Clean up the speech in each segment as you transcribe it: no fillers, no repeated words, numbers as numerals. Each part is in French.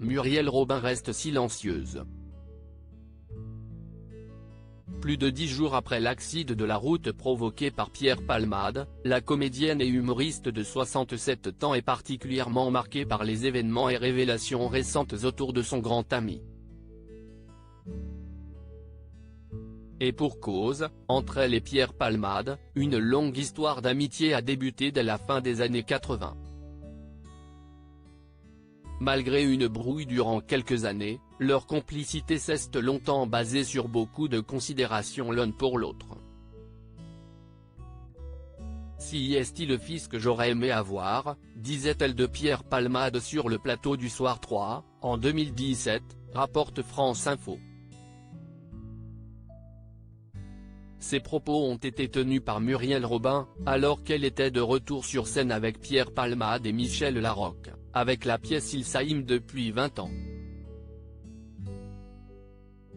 Muriel Robin reste silencieuse. Plus de 10 jours après l'accident de la route provoqué par Pierre Palmade, la comédienne et humoriste de 67 ans est particulièrement marquée par les événements et révélations récentes autour de son grand ami. Et pour cause, entre elle et Pierre Palmade, une longue histoire d'amitié a débuté dès la fin des années 80. Malgré une brouille durant quelques années, leur complicité reste longtemps basée sur beaucoup de considérations l'un pour l'autre. Si est-il le fils que j'aurais aimé avoir, disait-elle de Pierre Palmade sur le plateau du Soir 3, en 2017, rapporte France Info. Ces propos ont été tenus par Muriel Robin, alors qu'elle était de retour sur scène avec Pierre Palmade et Michel Larocque, avec la pièce Il Saïm depuis 20 ans.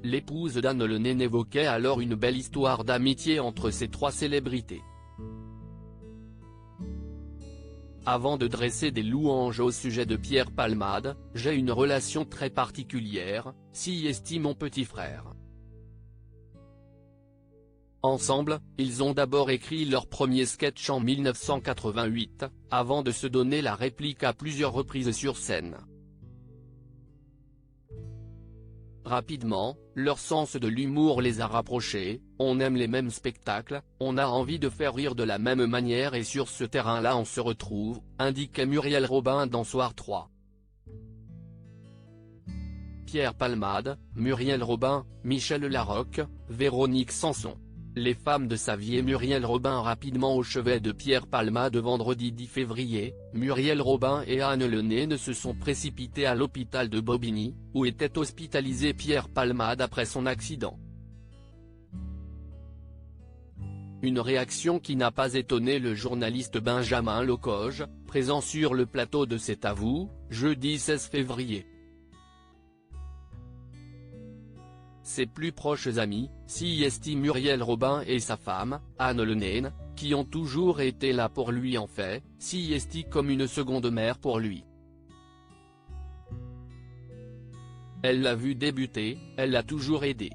L'épouse d'Anne Le Nain évoquait alors une belle histoire d'amitié entre ces trois célébrités. Avant de dresser des louanges au sujet de Pierre Palmade, j'ai une relation très particulière, s'y estime mon petit frère. Ensemble, ils ont d'abord écrit leur premier sketch en 1988, avant de se donner la réplique à plusieurs reprises sur scène. Rapidement, leur sens de l'humour les a rapprochés, on aime les mêmes spectacles, on a envie de faire rire de la même manière et sur ce terrain-là on se retrouve, indiquait Muriel Robin dans Soir 3. Pierre Palmade, Muriel Robin, Michel Larocque, Véronique Sanson. Les femmes de sa vie et Muriel Robin rapidement au chevet de Pierre Palmade vendredi 10 février, Muriel Robin et Anne Le Nain se sont précipitées à l'hôpital de Bobigny, où était hospitalisé Pierre Palmade après son accident. Une réaction qui n'a pas étonné le journaliste Benjamin Locoge, présent sur le plateau de C'est à vous, jeudi 16 février. Ses plus proches amis, s'y estiment Muriel Robin et sa femme, Anne Le Nain, qui ont toujours été là pour lui en fait, s'y estiment comme une seconde mère pour lui. Elle l'a vu débuter, elle l'a toujours aidé.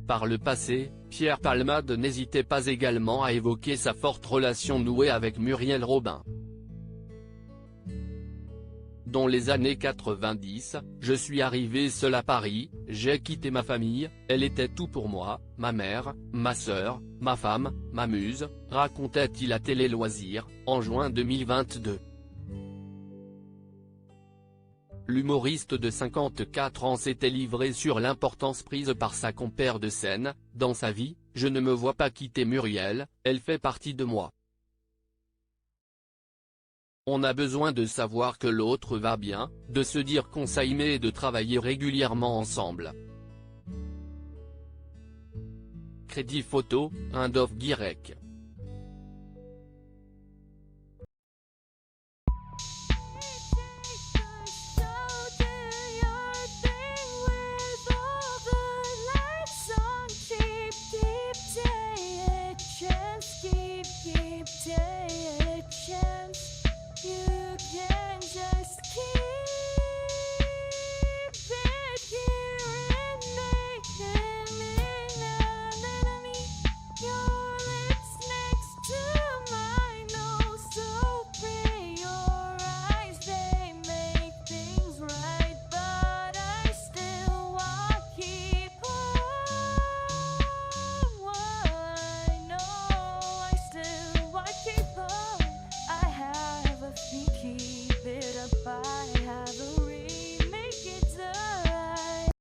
Par le passé, Pierre Palmade n'hésitait pas également à évoquer sa forte relation nouée avec Muriel Robin. Dans les années 90, je suis arrivé seul à Paris, j'ai quitté ma famille, elle était tout pour moi, ma mère, ma sœur, ma femme, ma muse, racontait-il à Télé Loisirs, en juin 2022. L'humoriste de 54 ans s'était livré sur l'importance prise par sa compère de scène, dans sa vie, je ne me vois pas quitter Muriel, elle fait partie de moi. On a besoin de savoir que l'autre va bien, de se dire qu'on s'aime et de travailler régulièrement ensemble. Crédit photo, Indov Guirec.